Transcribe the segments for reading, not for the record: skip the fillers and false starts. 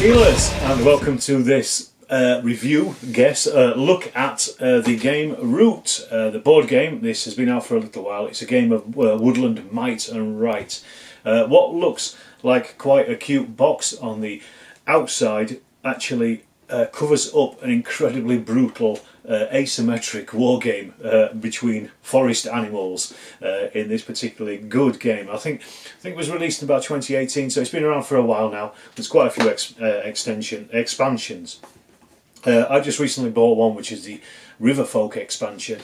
Steelers, and welcome to this review, look at the game Root, the board game. This has been out for a little while. It's a game of woodland might and right. What looks like quite a cute box on the outside actually covers up an incredibly brutal asymmetric war game between forest animals in this particularly good game. I think it was released in about 2018, so it's been around for a while now. There's quite a few expansions. I just recently bought one, which is the Riverfolk expansion,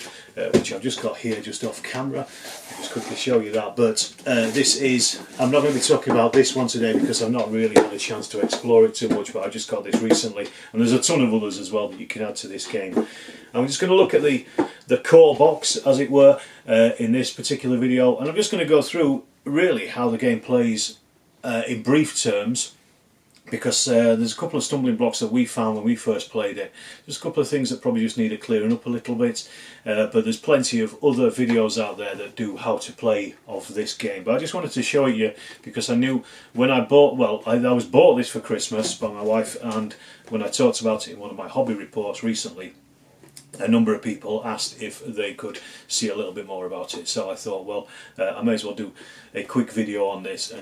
which I've just got here just off camera. I'll just quickly show you that. But I'm not going to be talking about this one today because I've not really had a chance to explore it too much, but I just got this recently, and there's a ton of others as well that you can add to this game. I'm just going to look at the core box, as it were, in this particular video, and I'm just going to go through really how the game plays in brief terms, because there's a couple of stumbling blocks that we found when we first played it. There's a couple of things that probably just need a clearing up a little bit, but there's plenty of other videos out there that do how to play of this game. But I just wanted to show it you because I knew when I bought, I was bought this for Christmas by my wife, and when I talked about it in one of my hobby reports recently, a number of people asked if they could see a little bit more about it. So I thought, well, I may as well do a quick video on this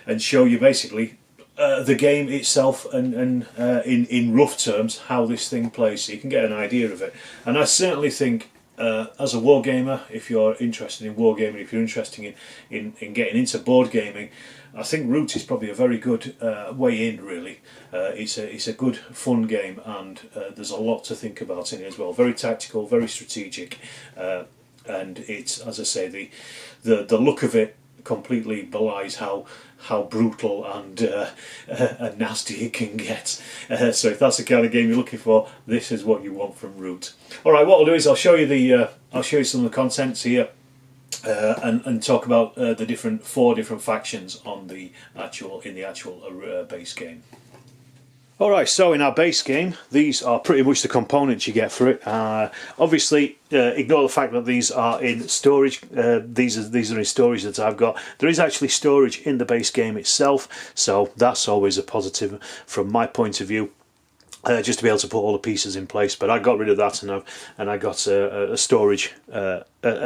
and show you basically the game itself and in rough terms how this thing plays, so you can get an idea of it. And I certainly think as a wargamer, if you're interested in wargaming, if you're interested in getting into board gaming, I think Root is probably a very good way in, really. It's a good fun game, and there's a lot to think about in it as well. Very tactical, very strategic, and it's, as I say, the look of it completely belies how brutal and nasty it can get. So if that's the kind of game you're looking for, this is what you want from Root. All right, what I'll do is I'll show you some of the contents here, and talk about the four different factions on the actual base game. Alright, so in our base game, these are pretty much the components you get for it. Obviously, ignore the fact that these are in storage. These are in storage that I've got. There is actually storage in the base game itself, so that's always a positive from my point of view. Just to be able to put all the pieces in place, but I got rid of that, and I got a storage, a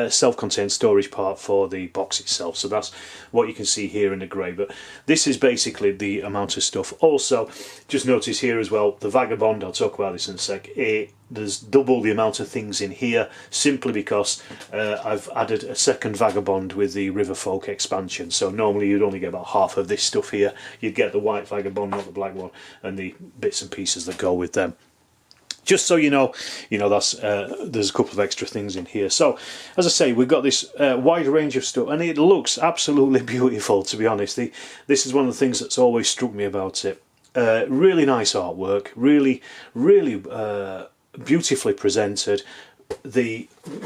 self-contained storage part for the box itself. So that's what you can see here in the grey. But this is basically the amount of stuff. Also, just notice here as well, the Vagabond. I'll talk about this in a sec. There's double the amount of things in here simply because I've added a second Vagabond with the Riverfolk expansion. So normally you'd only get about half of this stuff here. You'd get the white Vagabond, not the black one, and the bits and pieces that go with them. Just so you know that's there's a couple of extra things in here. So, as I say, we've got this wide range of stuff, and it looks absolutely beautiful. To be honest, this is one of the things that's always struck me about it. Really nice artwork, really beautifully presented.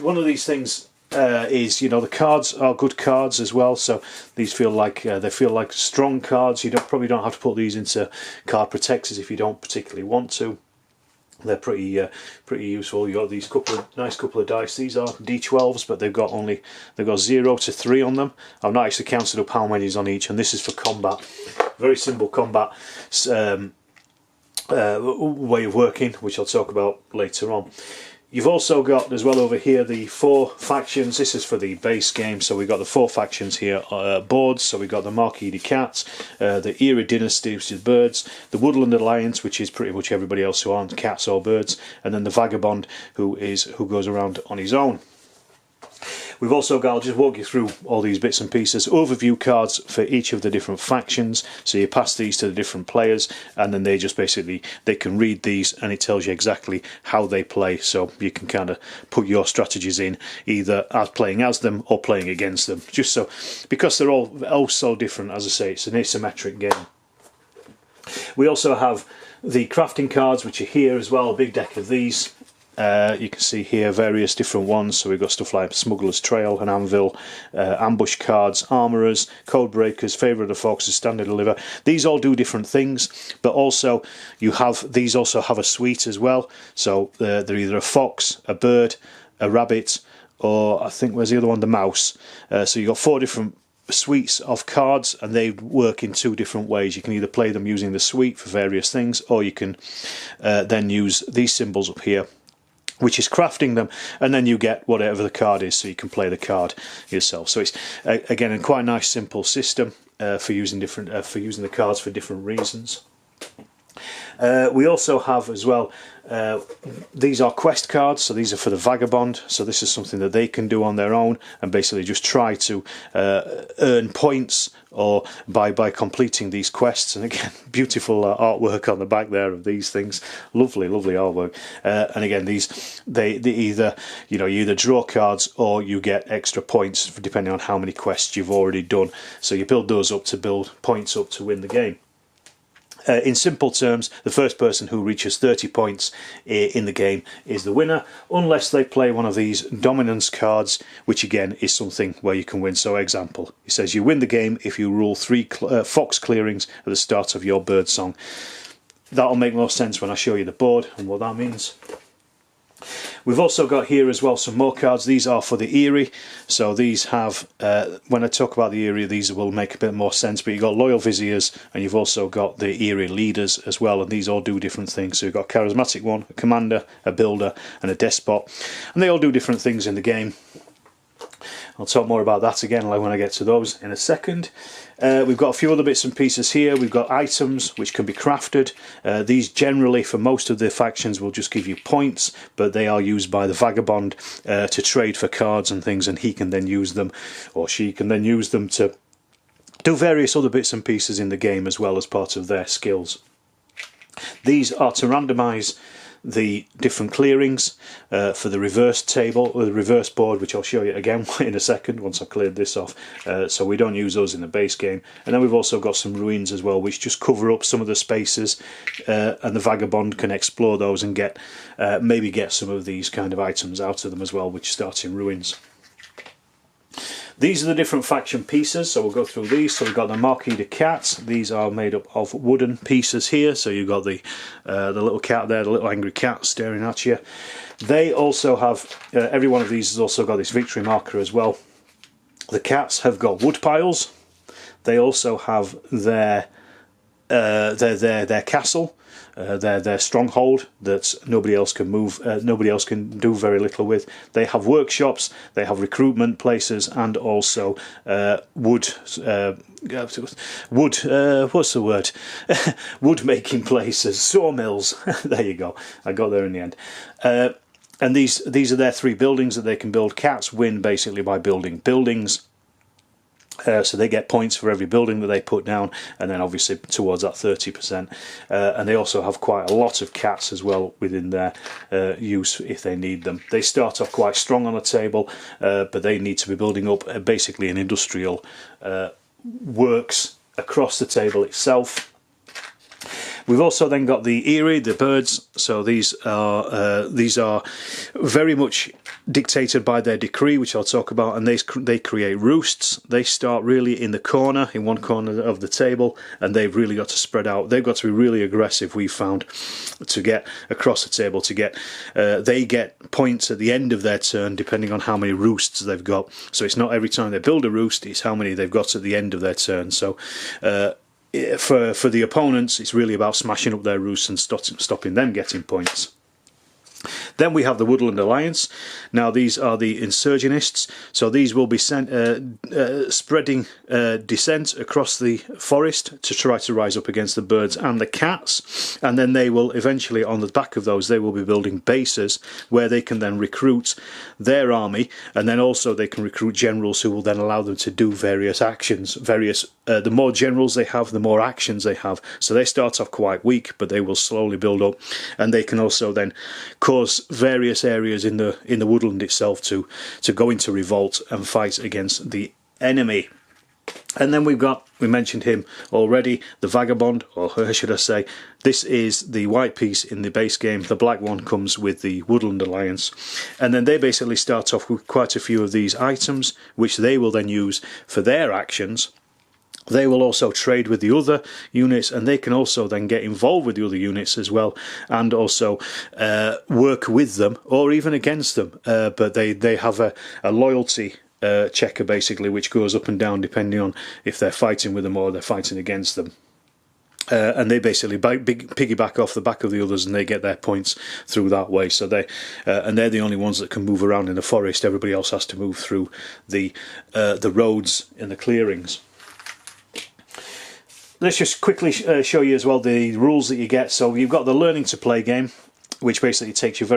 One of these things is, the cards are good cards as well. So these feel like strong cards. You probably don't have to put these into card protectors if you don't particularly want to. They're pretty useful. You got these nice couple of dice. These are D12s, but they've got 0 to 3 on them. I've not actually counted up how many is on each, and this is for combat. Very simple combat way of working, which I'll talk about later on. You've also got as well over here the 4 factions. This is for the base game, so we've got the 4 factions here, boards. So we've got the Marquise de Cat, the Eyrie dynasty, which is birds, the Woodland Alliance, which is pretty much everybody else who aren't cats or birds, and then the Vagabond, who goes around on his own. We've also got, I'll just walk you through all these bits and pieces, overview cards for each of the different factions. So you pass these to the different players, and then they can read these, and it tells you exactly how they play. So you can kind of put your strategies in, either as playing as them or playing against them. Just so, because they're all so different, as I say, it's an asymmetric game. We also have the crafting cards, which are here as well, a big deck of these. You can see here various different ones. So we've got stuff like Smuggler's Trail and Anvil, ambush cards, armourers, code breakers, favour of the foxes, stand and deliver. These all do different things, but also these also have a suite as well. So they're either a fox, a bird, a rabbit, or I think where's the other one, the mouse. So you've got 4 different suites of cards, and they work in two different ways. You can either play them using the suite for various things, or you can then use these symbols up here, which is crafting them, and then you get whatever the card is, so you can play the card yourself. So it's again a quite nice simple system for using the cards for different reasons. We also have as well, these are quest cards, so these are for the Vagabond, so this is something that they can do on their own and basically just try to earn points or by completing these quests. And again, beautiful artwork on the back there of these things, lovely artwork. And again, they either, you either draw cards or you get extra points depending on how many quests you've already done, so you build those up to build points up to win the game. In simple terms, the first person who reaches 30 points in the game is the winner, unless they play one of these dominance cards, which again is something where you can win. So example, it says you win the game if you rule 3 fox clearings at the start of your bird song. That'll make more sense when I show you the board and what that means. We've also got here as well some more cards. These are for the Eyrie, so these have, when I talk about the Eyrie, these will make a bit more sense, but you've got Loyal Viziers and you've also got the Eyrie Leaders as well, and these all do different things. So you've got a Charismatic one, a Commander, a Builder and a Despot, and they all do different things in the game. I'll talk more about that again when I get to those in a second. We've got a few other bits and pieces here. We've got items which can be crafted. These generally for most of the factions will just give you points, but they are used by the Vagabond to trade for cards and things, and he can then use them, or she can then use them to do various other bits and pieces in the game as well as part of their skills. These are to randomise the different clearings for the reverse table or the reverse board, which I'll show you again in a second once I've cleared this off, so we don't use those in the base game. And then we've also got some ruins as well, which just cover up some of the spaces, and the Vagabond can explore those and get maybe get some of these kind of items out of them as well, which start in ruins. These are the different faction pieces, so we'll go through these. So we've got the Marquise de Cat. These are made up of wooden pieces here. So you've got the little cat there, the little angry cat staring at you. They also have, every one of these has also got this victory marker as well. The cats have got wood piles. They also have their castle. Their stronghold that nobody else can move, nobody else can do very little with. They have workshops, they have recruitment places, and also wood making places, sawmills. There you go, I got there in the end. And these are their 3 buildings that they can build. Cats win basically by building buildings. So they get points for every building that they put down, and then obviously towards that 30%. And they also have quite a lot of cats as well within their use if they need them. They start off quite strong on the table, but they need to be building up basically an industrial works across the table itself. We've also then got the Eyrie, the birds. So these are very much dictated by their decree, which I'll talk about, and they create roosts. They start really in the corner, in one corner of the table, and they've really got to spread out. They've got to be really aggressive, we've found, to get across the table. They get points at the end of their turn depending on how many roosts they've got. So it's not every time they build a roost, it's how many they've got at the end of their turn. So for the opponents, it's really about smashing up their roosts and stopping them getting points. Then we have the Woodland Alliance. Now these are the insurgenists, so these will be spreading descent across the forest to try to rise up against the birds and the cats, and then they will eventually, on the back of those, they will be building bases where they can then recruit their army, and then also they can recruit generals who will then allow them to do various actions. The more generals they have, the more actions they have. So they start off quite weak, but they will slowly build up, and they can also then cause various areas in the woodland itself to go into revolt and fight against the enemy. And then we mentioned him already, the Vagabond, or her should I say. This is the white piece in the base game. The black one comes with the Woodland Alliance, and then they basically start off with quite a few of these items, which they will then use for their actions. They will also trade with the other units, and they can also then get involved with the other units as well, and also work with them or even against them. But they have a loyalty checker basically, which goes up and down depending on if they're fighting with them or they're fighting against them. And they basically piggyback off the back of the others, and they get their points through that way. So and they're the only ones that can move around in the forest. Everybody else has to move through the roads and the clearings. Let's just quickly show you as well the rules that you get. So you've got the learning to play game, which basically takes you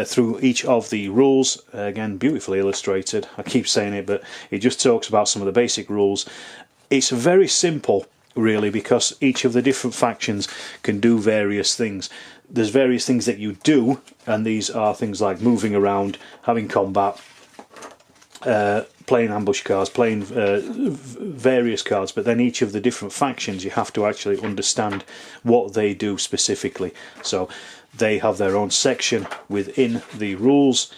through each of the rules. Again, beautifully illustrated. I keep saying it, but it just talks about some of the basic rules. It's very simple, really, because each of the different factions can do various things. There's various things that you do, and these are things like moving around, having combat, playing ambush cards, playing various cards, but then each of the different factions you have to actually understand what they do specifically. So they have their own section within the rules,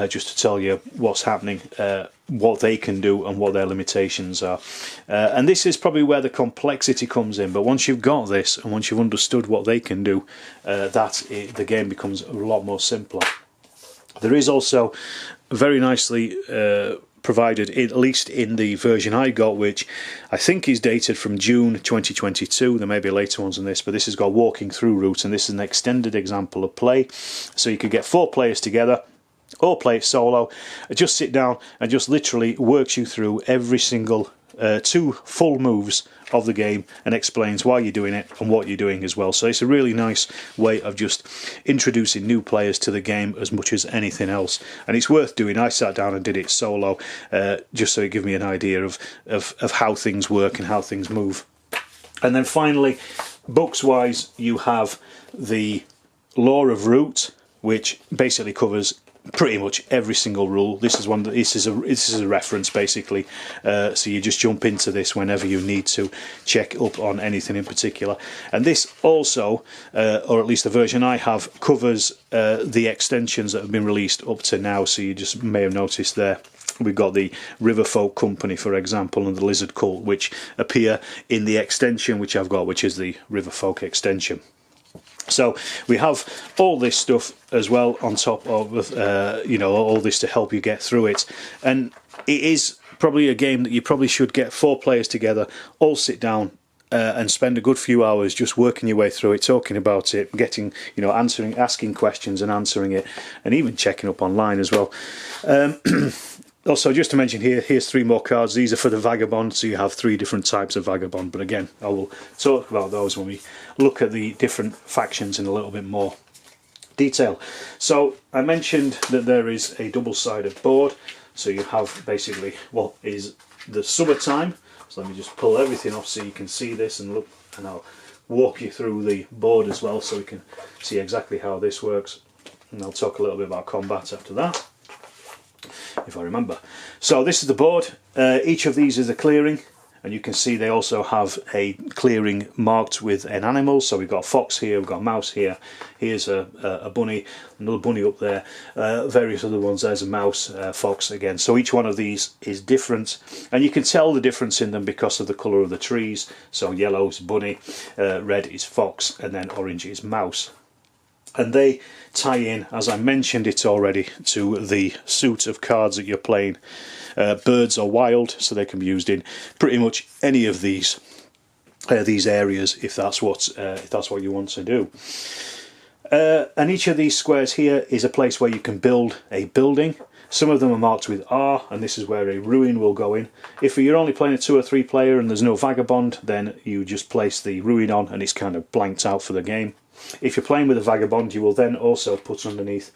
just to tell you what's happening, what they can do and what their limitations are. And this is probably where the complexity comes in, but once you've got this and once you've understood what they can do, the game becomes a lot more simpler. There is also very nicely provided, at least in the version I got, which I think is dated from June 2022. There may be later ones on this, but this has got walking through routes, and this is an extended example of play. So you could get 4 players together, or play it solo, just sit down and just literally works you through every single 2 full moves of the game and explains why you're doing it and what you're doing as well. So it's a really nice way of just introducing new players to the game as much as anything else, and it's worth doing. I sat down and did it solo, just so it gave me an idea of how things work and how things move. And then finally, books wise, you have the Law of Root, which basically covers pretty much every single rule. This is a reference basically, so you just jump into this whenever you need to check up on anything in particular. And this also, or at least the version I have, covers the extensions that have been released up to now. So you just may have noticed there we've got the Riverfolk Company, for example, and the Lizard Cult, which appear in the extension which I've got, which is the Riverfolk extension. So we have all this stuff as well on top of all this to help you get through it. And it is probably a game that you probably should get 4 players together, all sit down and spend a good few hours just working your way through it, talking about it, getting, asking questions and answering it, and even checking up online as well. Also, just to mention here's 3 more cards. These are for the Vagabond, so you have 3 different types of Vagabond. But again, I will talk about those when we look at the different factions in a little bit more detail. So I mentioned that there is a double-sided board. So you have basically what is the summertime. So let me just pull everything off so you can see this and look, and I'll walk you through the board as well so we can see exactly how this works. And I'll talk a little bit about combat after that, if I remember. So this is the board. Each of these is a clearing, and you can see they also have a clearing marked with an animal. So we've got a fox here, we've got a mouse here, here's a bunny, another bunny up there, various other ones. There's a mouse, fox again. So each one of these is different, and you can tell the difference in them because of the colour of the trees. So yellow is bunny, red is fox, and then orange is mouse. And they tie in, as I mentioned it already, to the suit of cards that you're playing. Birds are wild, so they can be used in pretty much any of these areas if that's what you want to do. And each of these squares here is a place where you can build a building. Some of them are marked with R, and this is where a ruin will go in. If you're only playing a 2 or 3 player and there's no Vagabond, then you just place the ruin on and it's kind of blanked out for the game. If you're playing with a Vagabond, you will then also put underneath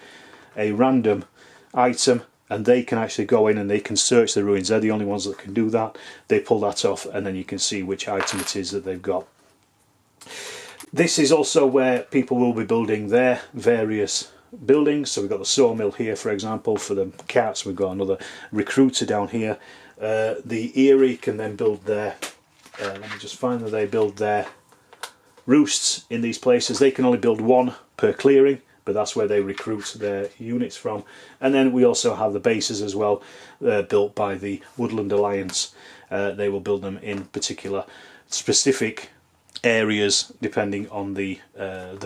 a random item, and they can actually go in and they can search the ruins. They're the only ones that can do that. They pull that off, and then you can see which item it is that they've got. This is also where people will be building their various buildings. So we've got the sawmill here, for example, for the cats. We've got another recruiter down here. The Eyrie can then build their, let me just find that they build their roosts in these places. They can only build 1 per clearing, but that's where they recruit their units from. And then we also have the bases as well, built by the Woodland Alliance. They will build them in particular specific areas depending on the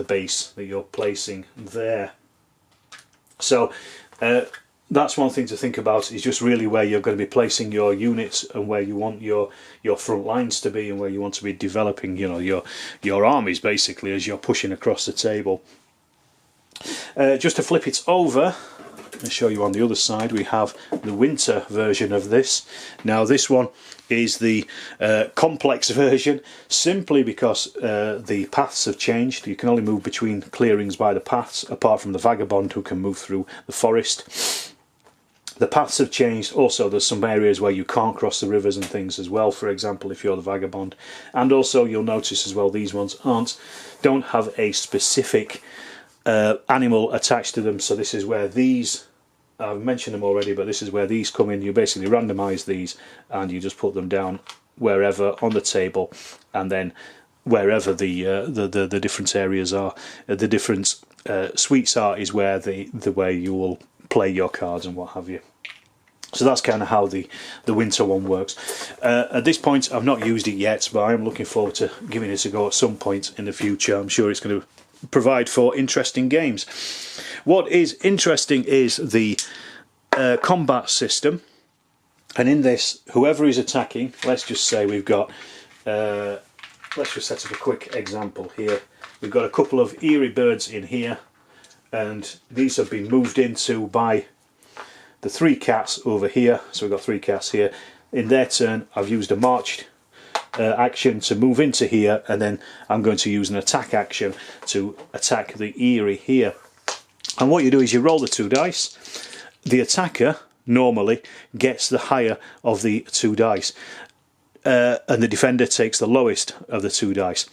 base that you're placing there. So that's one thing to think about, is just really where you're going to be placing your units and where you want your front lines to be and where you want to be developing, you know, your armies basically as you're pushing across the table. Just to flip it over and show you on the other side, we have the winter version of this. Now this one is the complex version, simply because the paths have changed. You can only move between clearings by the paths, apart from the Vagabond, who can move through the forest. The paths have changed. Also, there's some areas where you can't cross the rivers and things as well, for example, if you're the Vagabond. And also you'll notice as well, these ones don't have a specific animal attached to them. So this is where these, I've mentioned them already, but this is where these come in. You basically randomize these and you just put them down wherever on the table, and then wherever the different areas are, the different suites are, is where the way you will play your cards and what have you. So that's kind of how the winter one works. At this point I've not used it yet, but I am looking forward to giving it a go at some point in the future. I'm sure it's going to provide for interesting games. What is interesting is the combat system, and in this, whoever is attacking, let's just say we've got, let's just set up a quick example here. We've got a couple of Eyrie birds in here, and these have been moved into by the 3 cats over here. So we've got 3 cats here. In their turn, I've used a marched action to move into here, and then I'm going to use an attack action to attack the Eyrie here. And what you do is you roll the 2 dice. The attacker normally gets the higher of the 2 dice, and the defender takes the lowest of the 2 dice.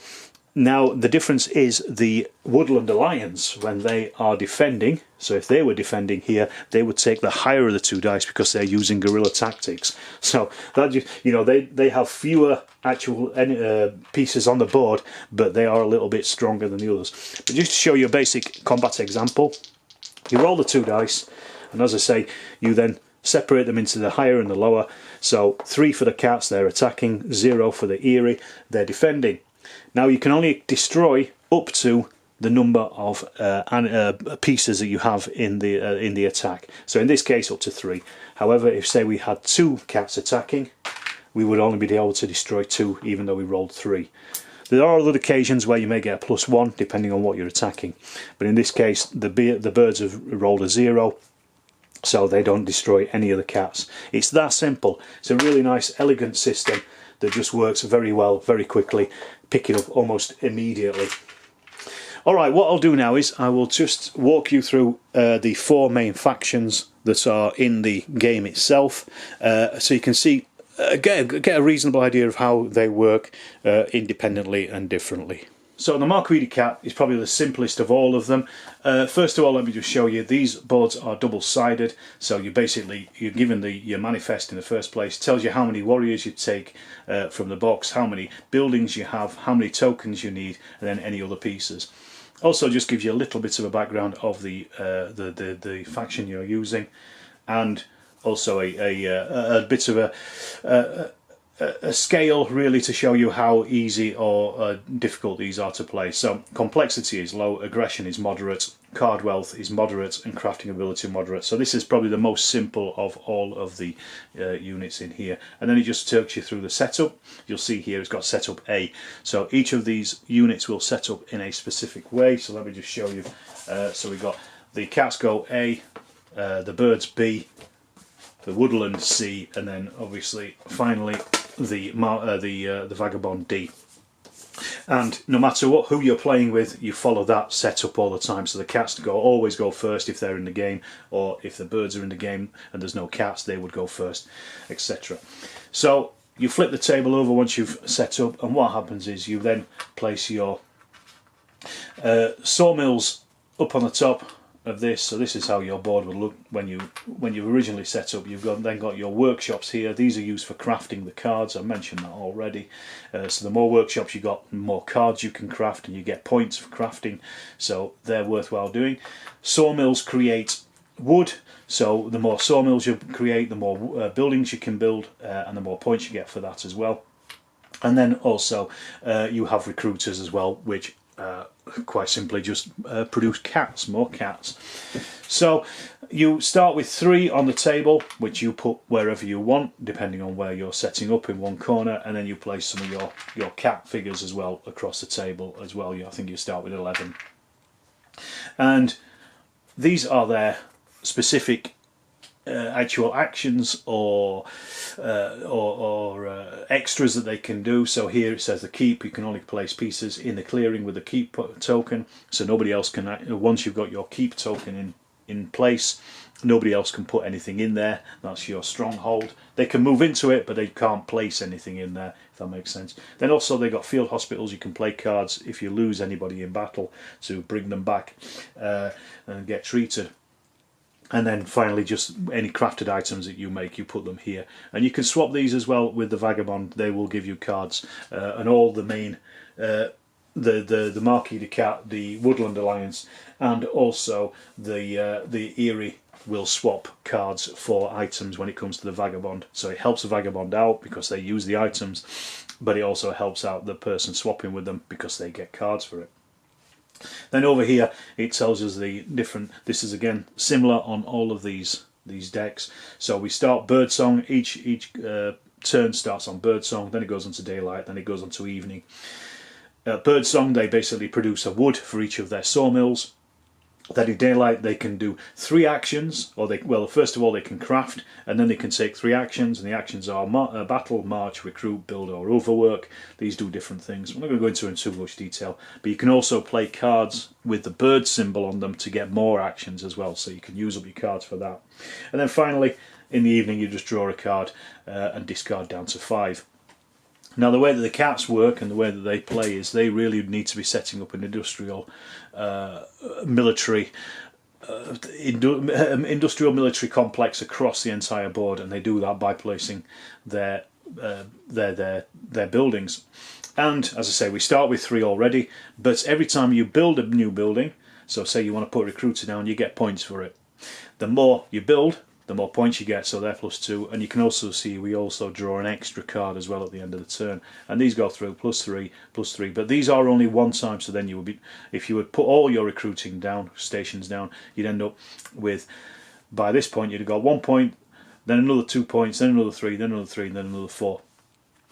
Now the difference is the Woodland Alliance, when they are defending, so if they were defending here, they would take the higher of the 2 dice because they're using guerrilla tactics. So that, you know, they have fewer actual pieces on the board, but they are a little bit stronger than the others. But just to show you a basic combat example, you roll the 2 dice, and as I say, you then separate them into the higher and the lower. So 3 for the cats, they're attacking; 0 for the Eyrie, they're defending. Now you can only destroy up to the number of pieces that you have in the attack. So in this case, up to 3. However, if say we had 2 cats attacking, we would only be able to destroy 2, even though we rolled 3. There are other occasions where you may get a +1 depending on what you're attacking, but in this case the birds have rolled a 0, so they don't destroy any of the cats. It's that simple. It's a really nice, elegant system that just works very well, very quickly, picking up almost immediately. Alright, what I'll do now is I will just walk you through the 4 main factions that are in the game itself, so you can see, get a reasonable idea of how they work independently and differently. So the Marquise de Cat is probably the simplest of all of them. First of all, let me just show you, these boards are double-sided, so you're given your manifest in the first place. It tells you how many warriors you take from the box, how many buildings you have, how many tokens you need, and then any other pieces. Also just gives you a little bit of a background of the faction you're using, and also a bit of a scale really to show you how easy or difficult these are to play. So complexity is low, aggression is moderate, card wealth is moderate, and crafting ability moderate. So this is probably the most simple of all of the units in here. And then it just takes you through the setup. You'll see here it's got setup A. So each of these units will set up in a specific way. So let me just show you. So we've got the cats go A, the birds B, the woodland C, and then obviously finally the Vagabond D. And no matter who you're playing with, you follow that setup all the time. So the cats always go first if they're in the game, or if the birds are in the game and there's no cats, they would go first, etc. So you flip the table over once you've set up, and what happens is you then place your sawmills up on the top of this. So this is how your board would look when you've originally set up. You've then got your workshops here. These are used for crafting the cards. I mentioned that already. So the more workshops you got, the more cards you can craft, and you get points for crafting, so they're worthwhile doing. Sawmills create wood, so the more sawmills you create, the more buildings you can build, and the more points you get for that as well. And then also you have recruiters as well, which quite simply just produce cats, more cats. So you start with 3 on the table, which you put wherever you want, depending on where you're setting up in one corner, and then you place some of your cat figures as well across the table as well. I think you start with 11. And these are their specific actual actions or extras that they can do. So here it says the keep, you can only place pieces in the clearing with the keep token, so nobody else can, once you've got your keep token in place, nobody else can put anything in there. That's your stronghold. They can move into it, but they can't place anything in there, if that makes sense. Then also they got field hospitals. You can play cards if you lose anybody in battle to bring them back and get treated. And then finally, just any crafted items that you make, you put them here. And you can swap these as well with the Vagabond. They will give you cards, and all the main, the Marquise de Cat, the Woodland Alliance, and also the Eyrie will swap cards for items when it comes to the Vagabond. So it helps the Vagabond out because they use the items, but it also helps out the person swapping with them because they get cards for it. Then over here it tells us the different, this is again similar on all of these decks. So we start birdsong, each turn starts on birdsong, then it goes on to daylight, then it goes on to evening. Birdsong, they basically produce a wood for each of their sawmills. Then in daylight they can do 3 actions, or well, first of all they can craft, and then they can take 3 actions, and the actions are battle, march, recruit, build, or overwork. These do different things. I'm not going to go into it in too much detail, but you can also play cards with the bird symbol on them to get more actions as well, so you can use up your cards for that. And then finally, in the evening, you just draw a card and discard down to 5. Now the way that the cats work and the way that they play is they really need to be setting up an industrial military complex across the entire board, and they do that by placing their buildings. And as I say, we start with 3 already, but every time you build a new building, so say you want to put a recruiter down, you get points for it. The more you build, the more points you get, so they're +2. And you can also see we also draw an extra card as well at the end of the turn, and these go through +3, +3. But these are only one time, so then you would be, if you would put all your recruiting down, stations down, you'd end up with, by this point you'd have got 1 point, then another 2 points, then another 3, then another 3, then another 4.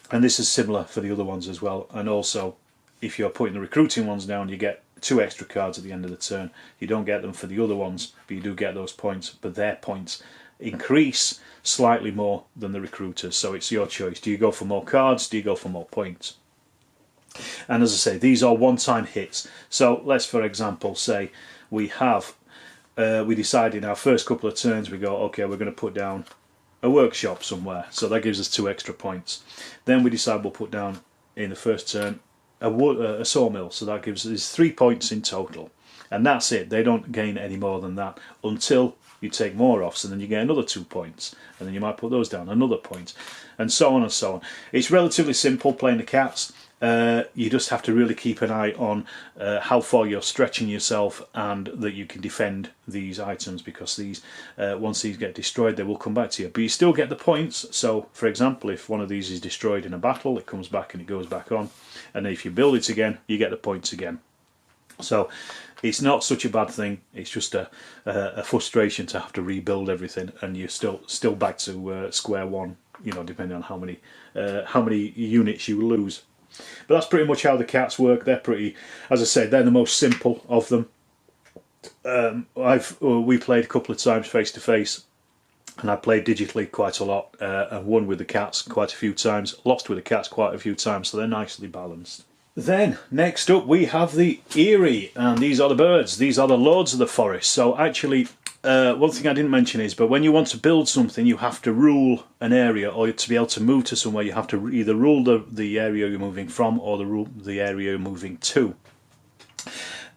And this is similar for the other ones as well. And also, if you're putting the recruiting ones down, you get 2 extra cards at the end of the turn. You don't get them for the other ones, but you do get those points, but their points increase slightly more than the recruiters, so it's your choice. Do you go for more cards? Do you go for more points? And as I say, these are one-time hits. So let's, for example, say we have we decide in our first couple of turns, we go, okay, we're going to put down a workshop somewhere, so that gives us 2 extra points. Then we decide we'll put down in the first turn a sawmill, so that gives us 3 points in total, and that's it. They don't gain any more than that until you take more off, so then you get another 2 points, and then you might put those down, another point, and so on and so on. It's relatively simple playing the cats. You just have to really keep an eye on how far you're stretching yourself, and that you can defend these items, because these once these get destroyed, they will come back to you, but you still get the points. So for example, if one of these is destroyed in a battle, it comes back and it goes back on, and if you build it again, you get the points again. So it's not such a bad thing. It's just a frustration to have to rebuild everything, and you're still back to square one, you know, depending on how many units you lose. But that's pretty much how the cats work. They're pretty, as I said, they're the most simple of them. We played a couple of times face to face, and I played digitally quite a lot, and won with the cats quite a few times, lost with the cats quite a few times, so they're nicely balanced. Then, next up, we have the Eyrie, and these are the birds. These are the lords of the forest. So actually, one thing I didn't mention is, but when you want to build something, you have to rule an area, or to be able to move to somewhere, you have to either rule the area you're moving from, or the area you're moving to.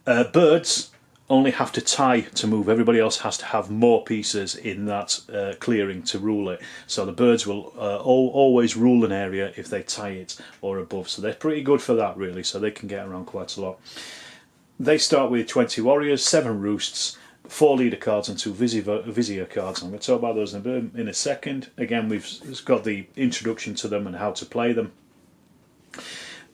Birds only have to tie to move. Everybody else has to have more pieces in that clearing to rule it. So the birds will always rule an area if they tie it or above. So they're pretty good for that, really. So they can get around quite a lot. They start with 20 warriors, 7 roosts, 4 leader cards and 2 vizier cards. I'm going to talk about those in a second. Again, we've got the introduction to them and how to play them.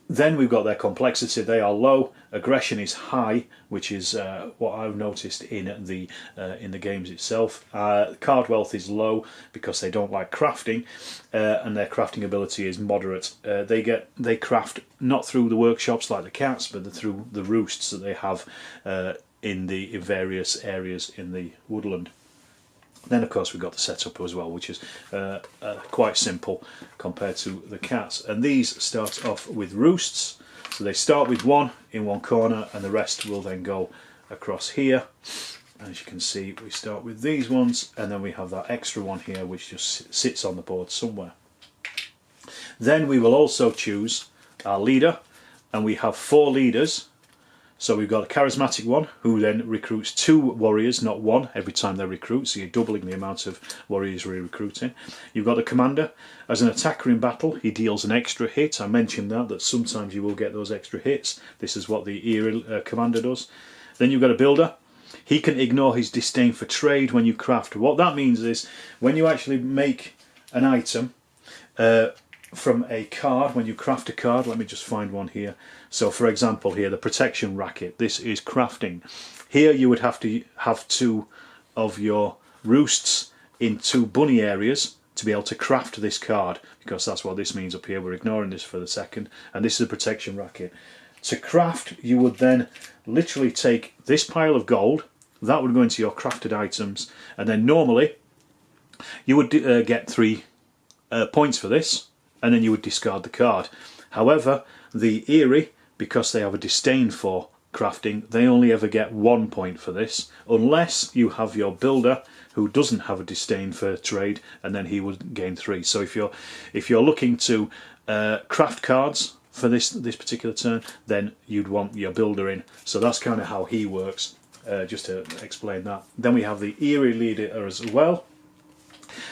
Then we've got their complexity. They are low. Aggression is high, which is what I've noticed in the games itself. Card wealth is low because they don't like crafting, and their crafting ability is moderate. They craft not through the workshops like the cats, but through the roosts that they have in various areas in the woodland. Then of course we've got the setup as well, which is quite simple compared to the cats. And these start off with roosts, so they start with one in one corner and the rest will then go across here. As you can see, we start with these ones and then we have that extra one here which just sits on the board somewhere. Then we will also choose our leader, and we have 4 leaders. So we've got a charismatic one who then recruits 2 warriors, not 1, every time they recruit, so you're doubling the amount of warriors we're recruiting. You've got a commander. As an attacker in battle, he deals an extra hit. I mentioned that sometimes you will get those extra hits. This is what the Eyrie commander does. Then you've got a builder. He can ignore his disdain for trade when you craft. What that means is when you actually make an item from a card, when you craft a card, let me just find one here. So for example here, the protection racket, this is crafting. Here you would have to have 2 of your roosts in 2 bunny areas to be able to craft this card, because that's what this means up here. We're ignoring this for the second, and this is a protection racket. To craft, you would then literally take this pile of gold, that would go into your crafted items, and then normally you would get 3 points for this, and then you would discard the card. However, the Eyrie, because they have a disdain for crafting, they only ever get 1 point for this, unless you have your builder who doesn't have a disdain for trade, and then he would gain 3. So if you're looking to craft cards for this particular turn, then you'd want your builder in. So that's kind of how he works, just to explain that. Then we have the Eyrie leader as well.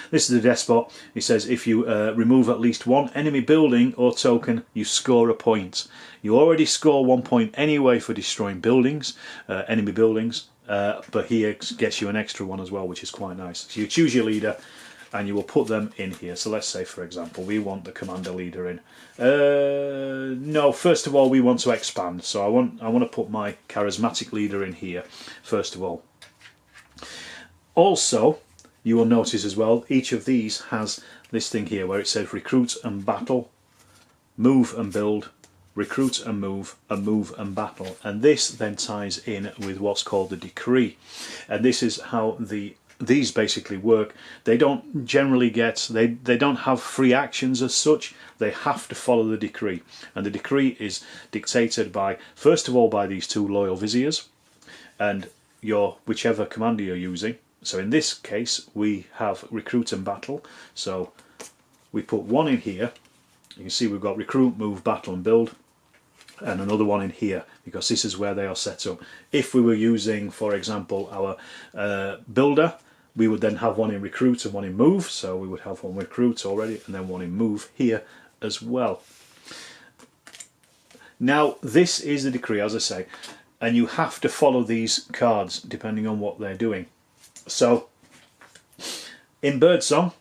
This is the despot. He says if you remove at least 1 enemy building or token, you score a point. You already score 1 point anyway for destroying buildings, enemy buildings, but he gets you an extra one as well, which is quite nice. So you choose your leader and you will put them in here. So let's say, for example, we want the commander leader in. No, first of all we want to expand, so I want to put my charismatic leader in here first of all. Also, you will notice as well, each of these has this thing here where it says recruit and battle, move and build, recruit and move and battle. And this then ties in with what's called the decree. And this is how these basically work. They don't generally get, they don't have free actions as such. They have to follow the decree. And the decree is dictated by, first of all, by these 2 loyal viziers and your whichever commander you're using. So in this case we have recruit and battle, so we put 1 in here. You can see we've got recruit, move, battle and build, and another one in here because this is where they are set up. If we were using, for example, our builder, we would then have 1 in recruit and 1 in move, so we would have 1 recruit already and then 1 in move here as well. Now this is the decree, as I say, and you have to follow these cards depending on what they're doing. So in Birdsong,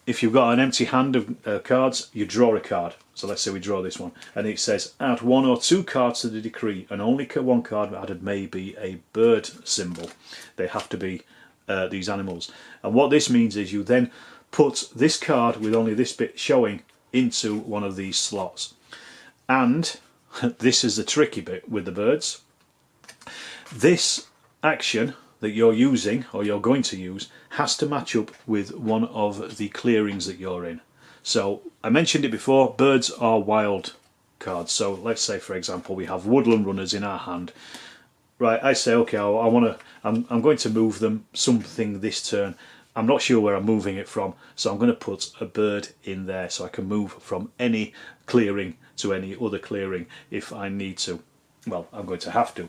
if you've got an empty hand of cards, you draw a card. So let's say we draw this one, and it says add 1 or 2 cards to the decree, and only 1 card added may be a bird symbol. They have to be these animals. And what this means is you then put this card with only this bit showing into one of these slots. And this is the tricky bit with the birds. This action that you're using, or you're going to use, has to match up with one of the clearings that you're in. So I mentioned it before, birds are wild cards. So let's say, for example, we have woodland runners in our hand. Right, I say, okay, I'm going to move them something this turn. I'm not sure where I'm moving it from, so I'm going to put a bird in there so I can move from any clearing to any other clearing if I need to. Well, I'm going to have to,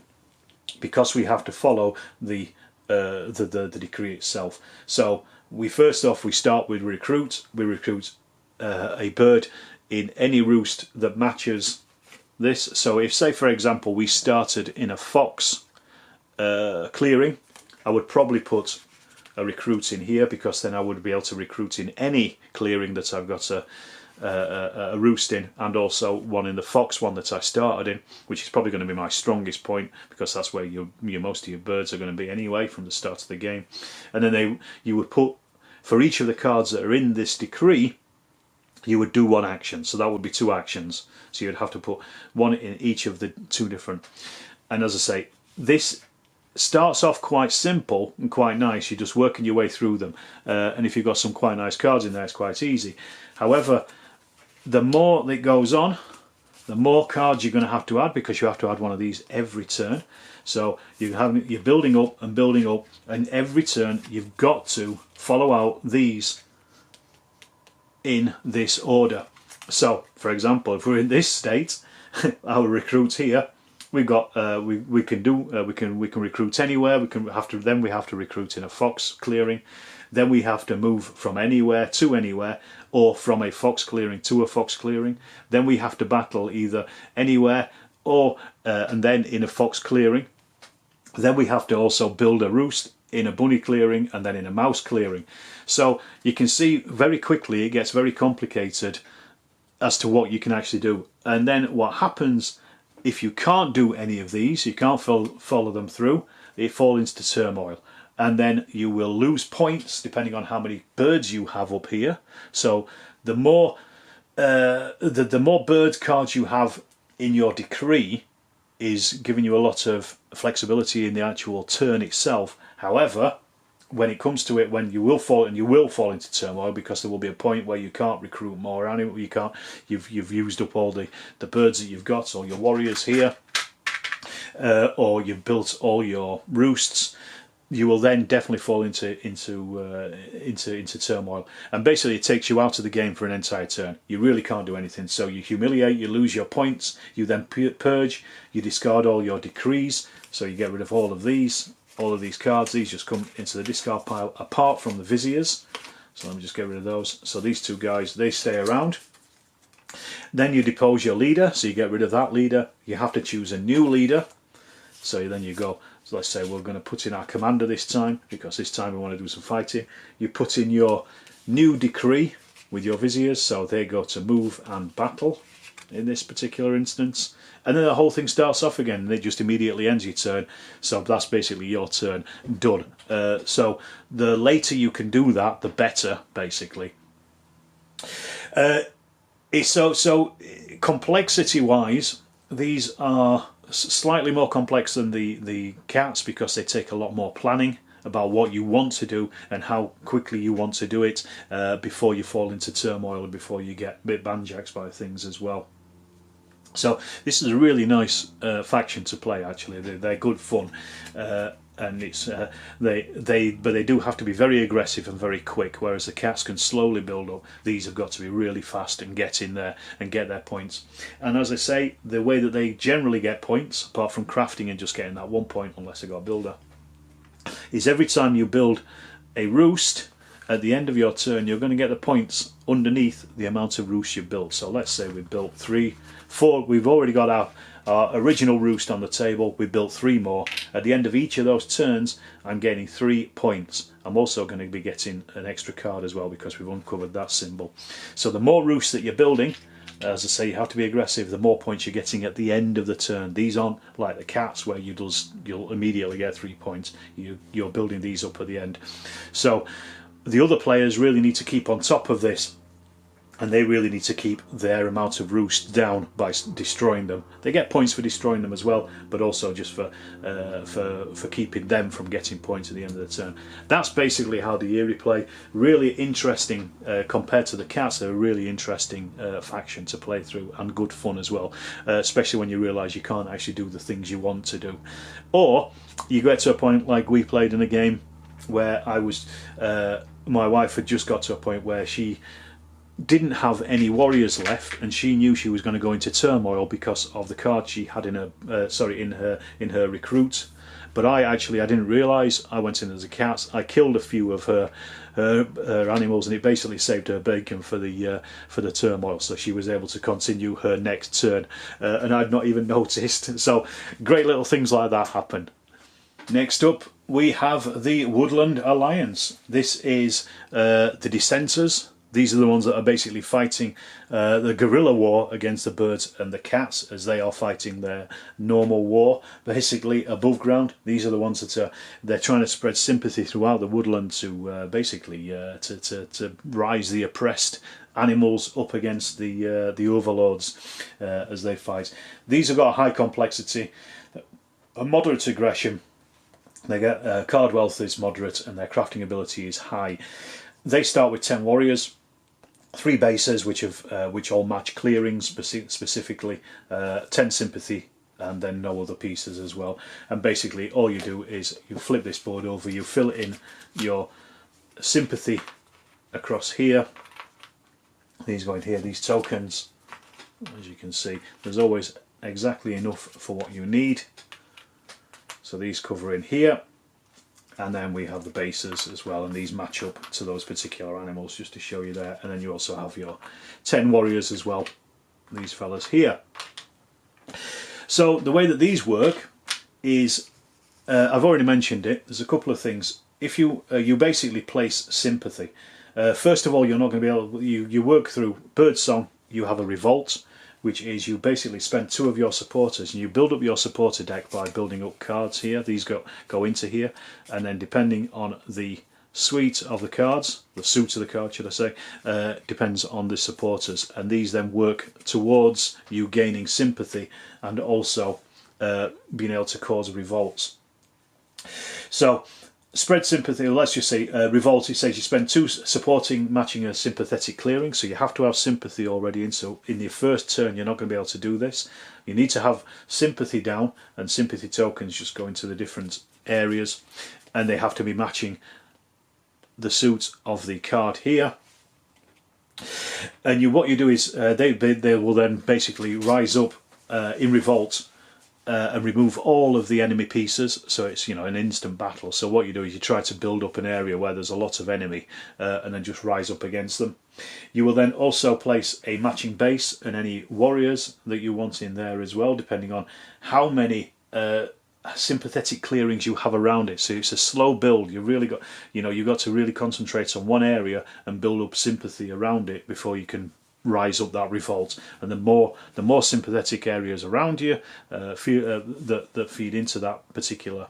because we have to follow the decree itself. So we start with recruit. We recruit a bird in any roost that matches this. So if, say for example, we started in a fox clearing, I would probably put a recruit in here, because then I would be able to recruit in any clearing that I've got a roost in, and also one in the fox one that I started in, which is probably going to be my strongest point, because that's where most of your birds are going to be anyway from the start of the game. And then you would put, for each of the cards that are in this decree, you would do one action, so that would be 2 actions. So you'd have to put one in each of the 2 different. And as I say, this starts off quite simple and quite nice. You're just working your way through them, and if you've got some quite nice cards in there, it's quite easy. However, the more that goes on, the more cards you're going to have to add, because you have to add one of these every turn. So you're building up and building up, and every turn you've got to follow out these in this order. So for example, if we're in this state, our recruits here, we've got we can recruit anywhere. Then we have to recruit in a fox clearing. Then we have to move from anywhere to anywhere, or from a fox clearing to a fox clearing. Then we have to battle either anywhere or and then in a fox clearing. Then we have to also build a roost in a bunny clearing, and then in a mouse clearing. So you can see very quickly it gets very complicated as to what you can actually do. And then what happens if you can't do any of these, you can't follow them through, it falls into turmoil. And then you will lose points depending on how many birds you have up here. So the more the more bird cards you have in your decree is giving you a lot of flexibility in the actual turn itself. However, when it comes to it, when you will fall into turmoil, because there will be a point where you can't recruit more animals, you've used up all the birds that you've got, all your warriors here, or you've built all your roosts. You will then definitely fall into turmoil, and basically it takes you out of the game for an entire turn. You really can't do anything. So you humiliate, you lose your points, you then purge, you discard all your decrees, so you get rid of all of these cards. These just come into the discard pile, apart from the viziers. So let me just get rid of those. So these 2 guys, they stay around. Then you depose your leader, so you get rid of that leader. You have to choose a new leader. So then you go, so let's say we're going to put in our commander this time, because this time we want to do some fighting. You put in your new decree with your viziers, so they go to move and battle in this particular instance. And then the whole thing starts off again, and it just immediately ends your turn. So that's basically your turn done. So the later you can do that, the better, basically. So complexity-wise, these are slightly more complex than the cats, because they take a lot more planning about what you want to do and how quickly you want to do it before you fall into turmoil and before you get a bit banjaxed by things as well. So this is a really nice faction to play. Actually, they're good fun, and it's but they do have to be very aggressive and very quick. Whereas the cats can slowly build up. These have got to be really fast and get in there and get their points. And as I say, the way that they generally get points, apart from crafting and just getting that 1 point, unless they got a builder, is every time you build a roost, at the end of your turn you're going to get the points underneath the amount of roosts you've built. So let's say we built 3, 4, we've already got our original roost on the table, we built 3 more. At the end of each of those turns I'm getting 3 points. I'm also going to be getting an extra card as well, because we've uncovered that symbol. So the more roosts that you're building, as I say, you have to be aggressive, the more points you're getting at the end of the turn. These aren't like the cats where you'll immediately get 3 points. You're building these up at the end. So the other players really need to keep on top of this, and they really need to keep their amount of roosts down by destroying them. They get points for destroying them as well, but also just for keeping them from getting points at the end of the turn. That's basically how the Eyrie play. Really interesting compared to the cats. They're a really interesting faction to play through, and good fun as well, especially when you realise you can't actually do the things you want to do. Or you get to a point like we played in a game where I was my wife had just got to a point where she didn't have any warriors left, and she knew she was going to go into turmoil because of the cards she had in her in her recruit. But I didn't realise. I went in as a cat. I killed a few of her animals, and it basically saved her bacon for the turmoil. So she was able to continue her next turn, and I'd not even noticed. So great little things like that happen. Next up, we have the Woodland Alliance. This is the dissenters These are the ones that are basically fighting the guerrilla war against the birds and the cats, as they are fighting their normal war basically above ground. These are the ones that they're trying to spread sympathy throughout the woodland to basically to rise the oppressed animals up against the overlords as they fight. These have got a high complexity, a moderate aggression. They get card wealth is moderate, and their crafting ability is high. They start with 10 warriors, 3 bases which all match clearings specifically, 10 sympathy, and then no other pieces as well. And basically all you do is you flip this board over, you fill in your sympathy across here. These go in here, these tokens, as you can see, there's always exactly enough for what you need. So these cover in here. And then we have the bases as well, and these match up to those particular animals, just to show you there. And then you also have your 10 warriors as well, these fellas here. So the way that these work is, I've already mentioned it, there's a couple of things. If you basically place sympathy, first of all, you're not going to be able, you work through birdsong, you have a revolt, which is you basically spend 2 of your supporters, and you build up your supporter deck by building up cards here. These go into here, and then depending on the suite of the cards, the suit of the card should I say, depends on the supporters, and these then work towards you gaining sympathy and also being able to cause revolts. So spread sympathy, let's just say revolt, it says you spend 2 supporting matching a sympathetic clearing, so you have to have sympathy already in, so in your first turn you're not going to be able to do this. You need to have sympathy down, and sympathy tokens just go into the different areas, and they have to be matching the suit of the card here. And what you do is they will then basically rise up in revolt and remove all of the enemy pieces, so it's, you know, an instant battle. So what you do is you try to build up an area where there's a lot of enemy and then just rise up against them. You will then also place a matching base and any warriors that you want in there as well, depending on how many sympathetic clearings you have around it. So it's a slow build. You've really got, you know, you've got to really concentrate on one area and build up sympathy around it before you can rise up that revolt. And the more sympathetic areas around you that feed into that particular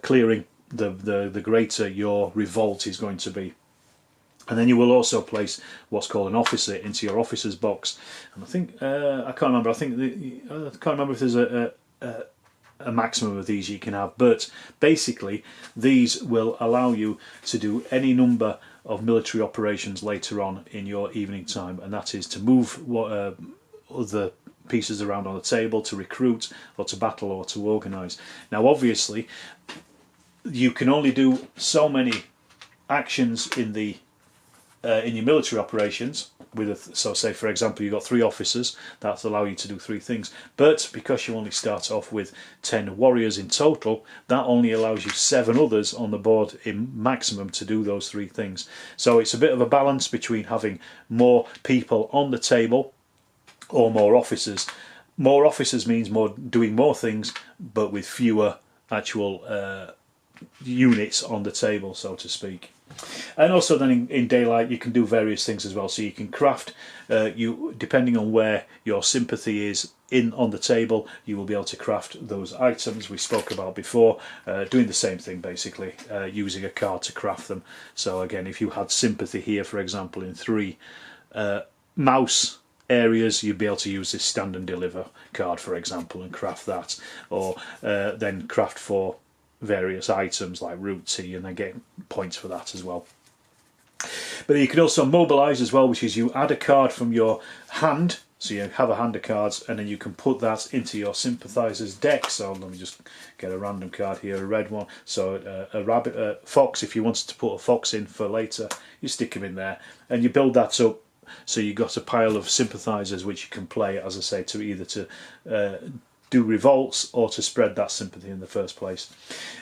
clearing, the greater your revolt is going to be. And then you will also place what's called an officer into your officer's box. And I think I can't remember. I can't remember if there's a maximum of these you can have, but basically these will allow you to do any number of military operations later on in your evening time, and that is to move other pieces around on the table, to recruit or to battle or to organise. Now obviously you can only do so many actions in your military operations with so say for example you've got 3 officers, that allow you to do 3 things, but because you only start off with 10 warriors in total, that only allows you 7 others on the board in maximum to do those 3 things. So it's a bit of a balance between having more people on the table or more officers. More officers means doing more things, but with fewer actual units on the table, so to speak. And also then in daylight you can do various things as well. So you can craft, depending on where your sympathy is on the table, you will be able to craft those items we spoke about before, doing the same thing basically, using a card to craft them. So again, if you had sympathy here for example in 3 mouse areas, you'd be able to use this stand and deliver card for example and craft that, or then craft for various items like root tea and then get points for that as well. But you can also mobilise as well, which is you add a card from your hand, so you have a hand of cards and then you can put that into your sympathisers deck. So let me just get a random card here, a red one. So a rabbit, a fox, if you wanted to put a fox in for later, you stick him in there and you build that up. So you've got a pile of sympathisers which you can play, as I say, to either to do revolts or to spread that sympathy in the first place.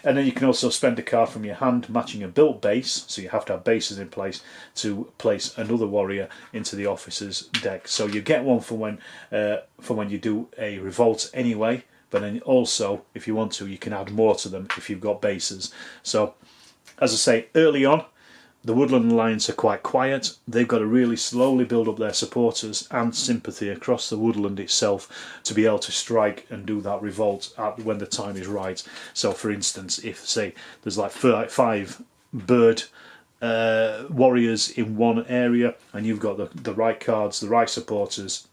And then you can also spend a card from your hand matching a built base, so you have to have bases in place to place another warrior into the officer's deck. So you get one for when you do a revolt anyway, but then also if you want to you can add more to them if you've got bases. So as I say, early on The Woodland Alliance are quite quiet. They've got to really slowly build up their supporters and sympathy across the woodland itself to be able to strike and do that revolt when the time is right. So for instance, if say there's like 5 bird warriors in one area and you've got the right cards, the right supporters,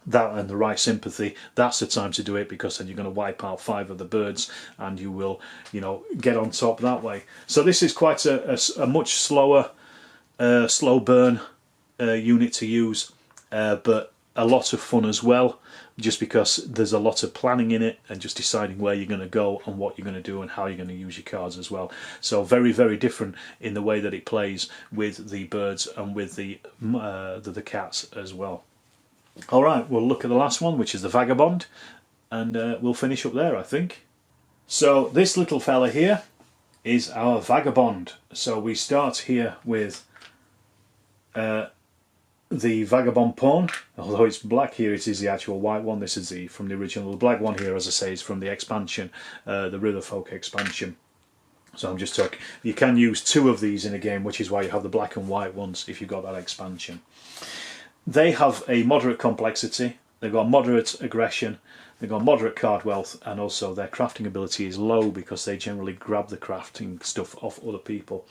that and the right sympathy, that's the time to do it, because then you're going to wipe out 5 of the birds and you will, you know, get on top that way. So this is quite a much slower slow burn unit to use, but a lot of fun as well, just because there's a lot of planning in it and just deciding where you're going to go and what you're going to do and how you're going to use your cards as well. So very, very different in the way that it plays with the birds and with the cats as well. Alright, we'll look at the last one, which is the Vagabond, and we'll finish up there, I think. So this little fella here is our Vagabond. So we start here with the Vagabond pawn. Although it's black here, it is the actual white one. This is from the original. The black one here, as I say, is from the expansion, the Riverfolk expansion. So I'm just talking, you can use 2 of these in a game, which is why you have the black and white ones if you've got that expansion. They have a moderate complexity, they've got moderate aggression, they've got moderate card wealth, and also their crafting ability is low because they generally grab the crafting stuff off other people.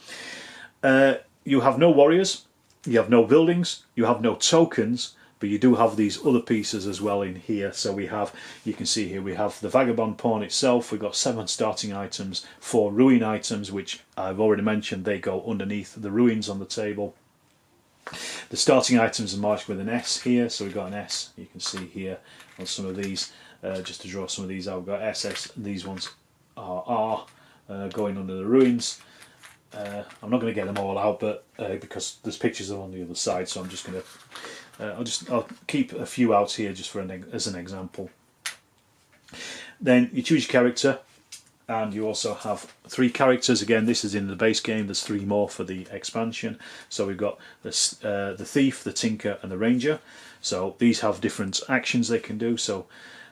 You have no warriors, you have no buildings, you have no tokens, but you do have these other pieces as well in here. So we have, you can see here, we have the Vagabond pawn itself. We've got 7 starting items, 4 ruin items, which I've already mentioned, they go underneath the ruins on the table. The starting items are marked with an S here, so we've got an S, you can see here on some of these, just to draw some of these out, we've got SS, and these ones are R, going under the ruins. I'm not going to get them all out, but because there's pictures on the other side, so I'm just going to, I'll keep a few out here just for as an example. Then you choose your character, and you also have 3 characters. Again, this is in the base game, there's 3 more for the expansion. So we've got this, the Thief, the Tinker and the Ranger. So these have different actions they can do. So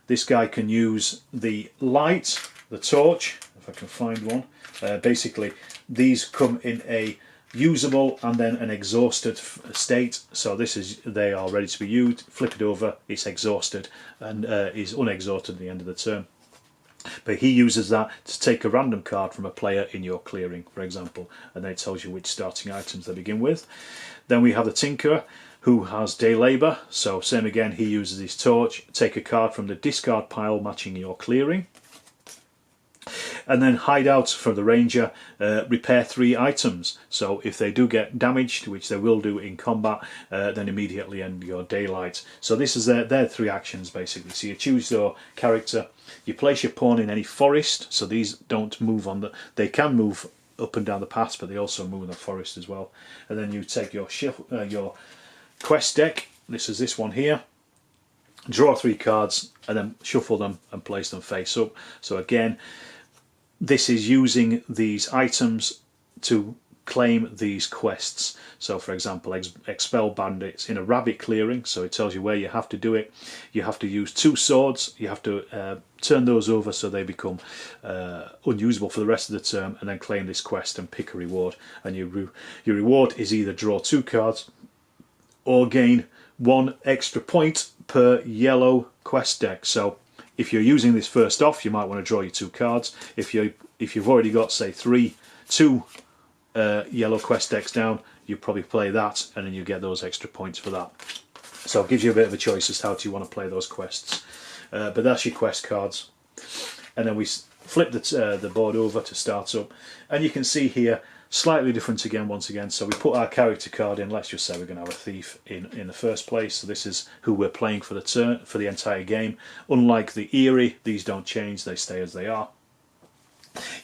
this guy can use the light, the torch, if I can find one. Basically these come in a usable and then an exhausted state. So this is, they are ready to be used. Flip it over, it's exhausted and is unexhausted at the end of the turn. But he uses that to take a random card from a player in your clearing, for example, and then it tells you which starting items they begin with. Then we have the Tinkerer, who has day labour, so same again, he uses his torch, take a card from the discard pile matching your clearing. And then hideout for the Ranger, repair 3 items. So if they do get damaged, which they will do in combat, then immediately end your daylight. So this is their 3 actions basically. So you choose your character, you place your pawn in any forest. So these don't move on they can move up and down the paths, but they also move in the forest as well. And then you take your quest deck. This is this one here. Draw 3 cards and then shuffle them and place them face up. So again, this is using these items to claim these quests. So for example, expel bandits in a rabbit clearing, so it tells you where you have to do it. You have to use 2 swords, you have to turn those over so they become unusable for the rest of the term, and then claim this quest and pick a reward. And your reward is either draw 2 cards or gain 1 extra point per yellow quest deck. So if you're using this first off, you might want to draw your 2 cards. If you've already got, say, 2 yellow quest decks down, you probably play that, and then you get those extra points for that. So it gives you a bit of a choice as to how do you want to play those quests. But that's your quest cards. And then we flip the board over to start up, and you can see here slightly different again once again. So we put our character card in. Let's just say we're going to have a thief in the first place. So this is who we're playing for the turn, for the entire game. Unlike the Eyrie, these don't change, they stay as they are.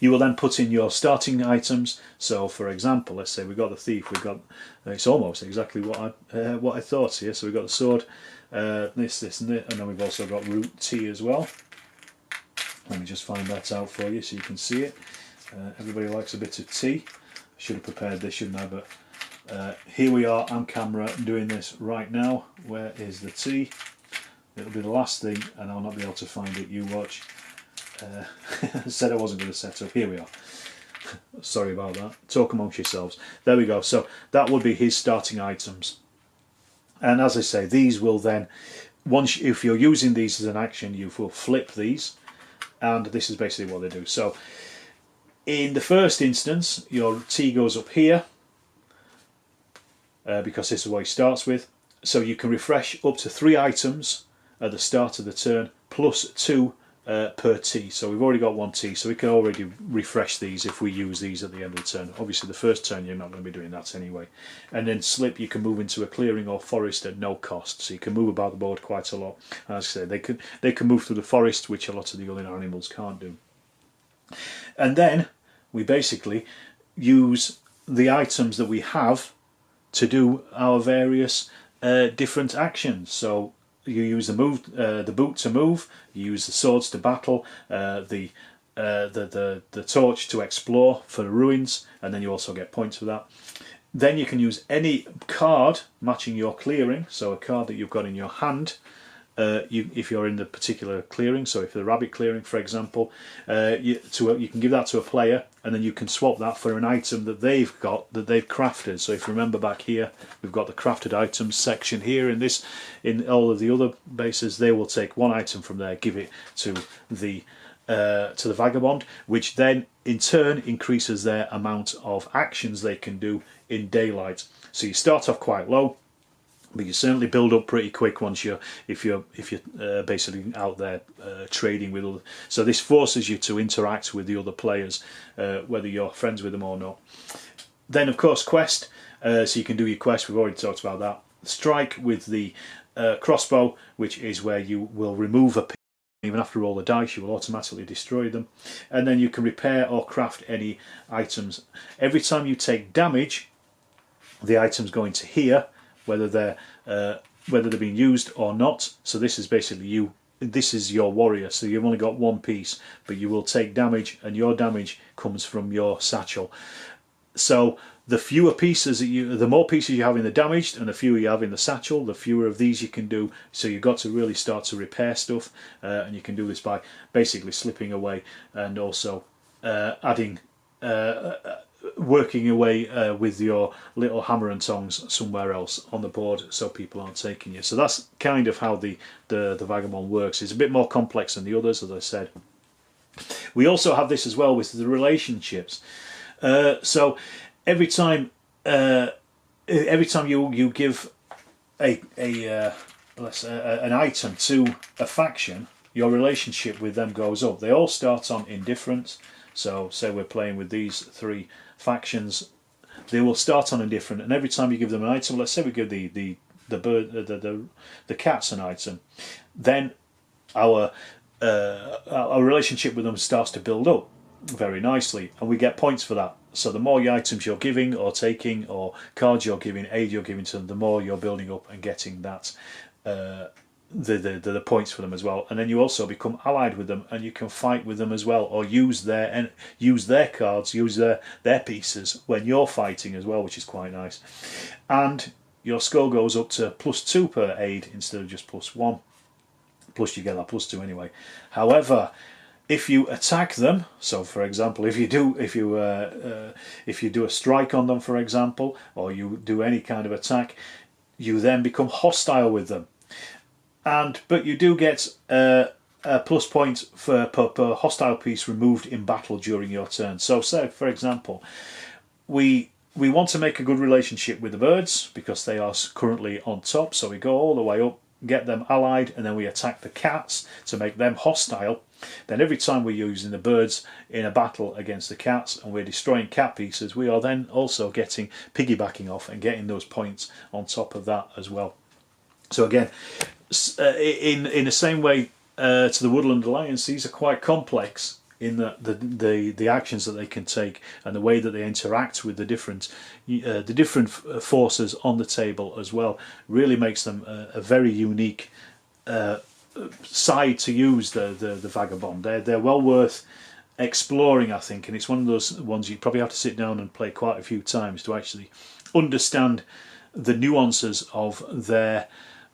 You will then put in your starting items. So for example, let's say we've got the thief, we've got, it's almost exactly what I thought here. So we've got the sword, this and this, and then we've also got root tea as well. Let me just find that out for you so you can see it. Everybody likes a bit of tea. I should have prepared this, shouldn't I? But here we are on camera doing this right now. Where is the tea? It'll be the last thing, and I'll not be able to find it. You watch. I said I wasn't going to set up. Here we are. Sorry about that. Talk amongst yourselves. There we go. So that would be his starting items. And as I say, these will then, once if you're using these as an action, you will flip these, and this is basically what they do. So in the first instance, your T goes up here, because this is what he starts with. So you can refresh up to 3 items at the start of the turn, plus 2 per T. So we've already got 1 T, so we can already refresh these if we use these at the end of the turn. Obviously the first turn you're not going to be doing that anyway. And then slip, you can move into a clearing or forest at no cost, so you can move about the board quite a lot. And as I say, they can move through the forest, which a lot of the other animals can't do. And then we basically use the items that we have to do our various different actions. So you use the boot to move, you use the swords to battle, the torch to explore for the ruins, and then you also get points for that. Then you can use any card matching your clearing, so a card that you've got in your hand, if you're in the particular clearing, so if the rabbit clearing for example, you can give that to a player, and then you can swap that for an item that they've got, that they've crafted. So if you remember back here, we've got the crafted items section here. In all of the other bases, they will take 1 item from there, give it to the Vagabond, which then in turn increases their amount of actions they can do in daylight. So you start off quite low, but you certainly build up pretty quick once if you're basically out there trading with other. So this forces you to interact with the other players, whether you're friends with them or not. Then of course quest, so you can do your quest. We've already talked about that. Strike with the crossbow, which is where you will remove a piece. Even after you roll the dice, you will automatically destroy them. And then you can repair or craft any items. Every time you take damage, the items go into here, whether they're being used or not. So this is basically you. This is your warrior. So you've only got 1 piece, but you will take damage, and your damage comes from your satchel. So the fewer pieces the more pieces you have in the damaged, and the fewer you have in the satchel, the fewer of these you can do. So you've got to really start to repair stuff, and you can do this by basically slipping away and also adding. Working away with your little hammer and tongs somewhere else on the board, so people aren't taking you. So that's kind of how the Vagabond works. It's a bit more complex than the others, as I said. We also have this as well with the relationships. So every time you give an item to a faction, your relationship with them goes up. They all start on indifferent. So say we're playing with these 3 factions, they will start on indifferent, and every time you give them an item, let's say we give the cats an item, then our relationship with them starts to build up very nicely, and we get points for that. So the more items you're giving or taking, or cards you're giving, aid you're giving to them, the more you're building up and getting that the points for them as well. And then you also become allied with them, and you can fight with them as well, or use their cards, use their pieces when you're fighting as well, which is quite nice. And your score goes up to +2 per aid instead of just +1. Plus you get that +2 anyway. However, if you attack them, so for example, if you do a strike on them, for example, or you do any kind of attack, you then become hostile with them. But you do get a plus point per hostile piece removed in battle during your turn. So say, for example, we want to make a good relationship with the birds because they are currently on top. So we go all the way up, get them allied, and then we attack the cats to make them hostile. Then every time we're using the birds in a battle against the cats and we're destroying cat pieces, we are then also getting piggybacking off and getting those points on top of that as well. So again, in the same way to the Woodland Alliance, these are quite complex in the actions that they can take and the way that they interact with the different forces on the table as well. Really makes them a very unique side to use the Vagabond. They're well worth exploring, I think, and it's one of those ones you probably have to sit down and play quite a few times to actually understand the nuances of their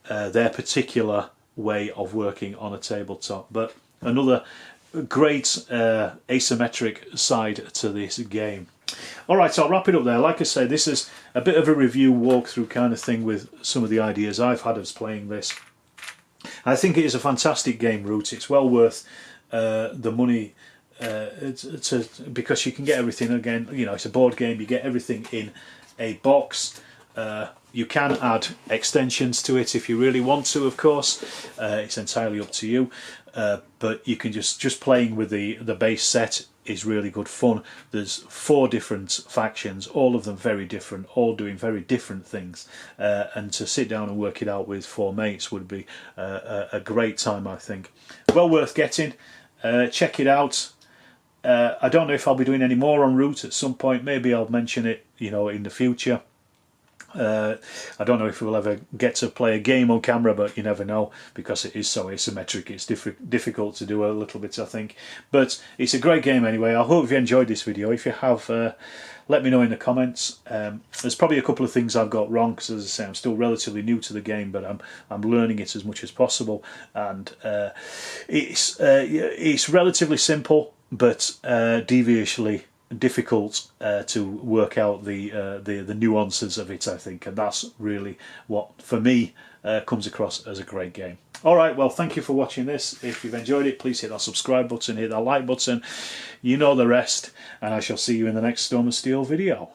particular way of working on a tabletop. But another great asymmetric side to this game. Alright, so I'll wrap it up there. Like I say, this is a bit of a review walkthrough kind of thing with some of the ideas I've had as playing this. I think it is a fantastic game, Root. It's well worth the money because you can get everything. Again, you know, it's a board game, you get everything in a box. You can add extensions to it if you really want to, of course. It's entirely up to you, but you can just playing with the base set is really good fun. There's 4 different factions, all of them very different, all doing very different things, and to sit down and work it out with 4 mates would be a great time, I think. Well worth getting. Check it out. I don't know if I'll be doing any more on Root at some point. Maybe I'll mention it, you know, in the future. I don't know if we'll ever get to play a game on camera, but you never know, because it is so asymmetric. It's difficult to do a little bit, I think. But it's a great game anyway. I hope you enjoyed this video. If you have, let me know in the comments. There's probably a couple of things I've got wrong, because as I say, I'm still relatively new to the game, but I'm learning it as much as possible. And it's relatively simple, but deviously difficult to work out the nuances of it, I think, and that's really what for me comes across as a great game. Alright, well, thank you for watching this. If you've enjoyed it, please hit that subscribe button, hit that like button, you know the rest, and I shall see you in the next Storm of Steel video.